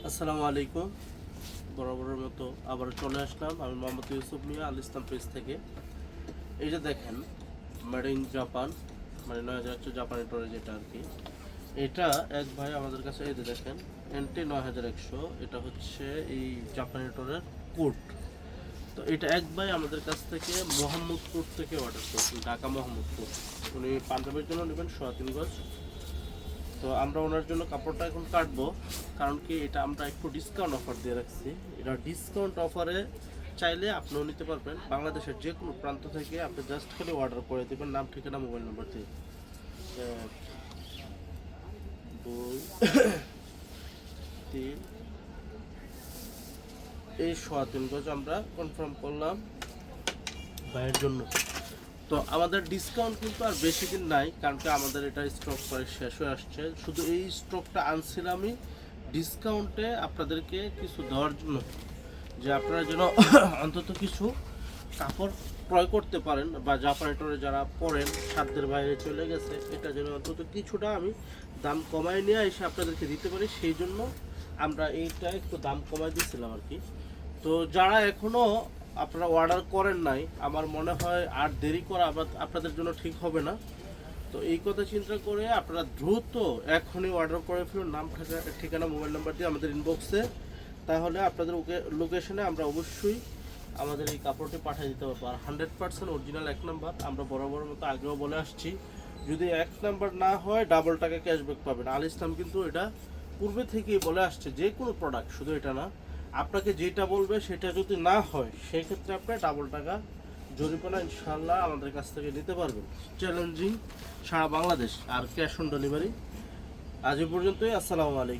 আসসালামু আলাইকুম। বরাবরের মতো আবার চলে আসলাম আমি মোহাম্মদ ইউসুফ মিয়া আল ইসলাম পেজ থেকে। এই যে দেখেন, মেড ইন জাপান, মানে ৯০০ জাপানি টোরে যেটা আর কি, এটা এক ভাই আমাদের কাছে, এই যে দেখেন এনটি ৯১০০, এটা হচ্ছে এই জাপানি টোরের কোড। তো এটা এক ভাই আমাদের কাছ থেকে মোহাম্মদপুর থেকে অর্ডার করছেন, ঢাকা মোহাম্মদপুর। উনি পাঞ্জাবের জন্য নেবেন ৩.৫ গজ। তো আমরা ওনার জন্য কাপড়টা এখন কাটবো, কারণ কি এটা আমরা একটু ডিসকাউন্ট অফার দিয়ে রাখছি। এটা ডিসকাউন্ট অফারে চাইলে আপনিও নিতে পারবেন, বাংলাদেশের যে কোনো প্রান্ত থেকে আপনি জাস্ট খালি অর্ডার করে দেবেন, নাম ঠিকানা মোবাইল নাম্বার দিয়ে। ১ ২ ৩ এই ৩.৫ গজ আমরা কনফার্ম করলাম ভাইয়ের জন্য। তো আমাদের ডিসকাউন্ট কিন্তু আর বেশি দিন নাই, কারণ কি আমাদের এটা স্টক প্রায় শেষ হয়ে আসছে। শুধু এই স্টকটা আনছিলামই ডিসকাউন্টে আপনাদেরকে কিছু দেওয়ার জন্য, যে আপনারা যেন অন্তত কিছু কাপড় ক্রয় করতে পারেন, বা জাপানি টোরে যারা পরেন সাধ্যের বাইরে চলে গেছে, এটা যেন অন্তত কিছুটা আমি দাম কমায় নিয়ে এসে আপনাদেরকে দিতে পারি, সেই জন্য আমরা এইটা একটু দাম কমায় দিয়েছিলাম আর কি। তো যারা এখনও আপনারা অর্ডার করেন নাই, আমার মনে হয় আর দেরি করা আপনাদের জন্য ঠিক হবে না। তো এই কথা চিন্তা করে আপনারা দ্রুত এখনই অর্ডার করে ফেলুন, নাম ঠিকানা মোবাইল নাম্বার দিয়ে আমাদের ইনবক্সে। তাহলে আপনাদের লোকেশনে আমরা অবশ্যই আমাদের এই কাপড়টি পাঠিয়ে দিতে পারবো। আর 100% অরিজিনাল 1 নাম্বার, আমরা বরাবরের মতো আগেও বলে আসছি, যদি 1 নাম্বার না হয় ডাবল টাকা ক্যাশব্যাক পাবেন। আল ইসলাম কিন্তু এটা পূর্বে থেকেই বলে আসছে, যে কোনো প্রোডাক্ট, শুধু এটা না, আপনাকে যেটা বলবে সেটা যদি না হয় সেই ক্ষেত্রে আপনি ডাবল টাকা জরিমানা ইনশাল্লাহ আমাদের কাছ থেকে নিতে পারবেন। চ্যালেঞ্জিং সারা বাংলাদেশ, আর ক্যাশ অন ডেলিভারি। আজ এ পর্যন্তই। আসসালামু আলাইকুম।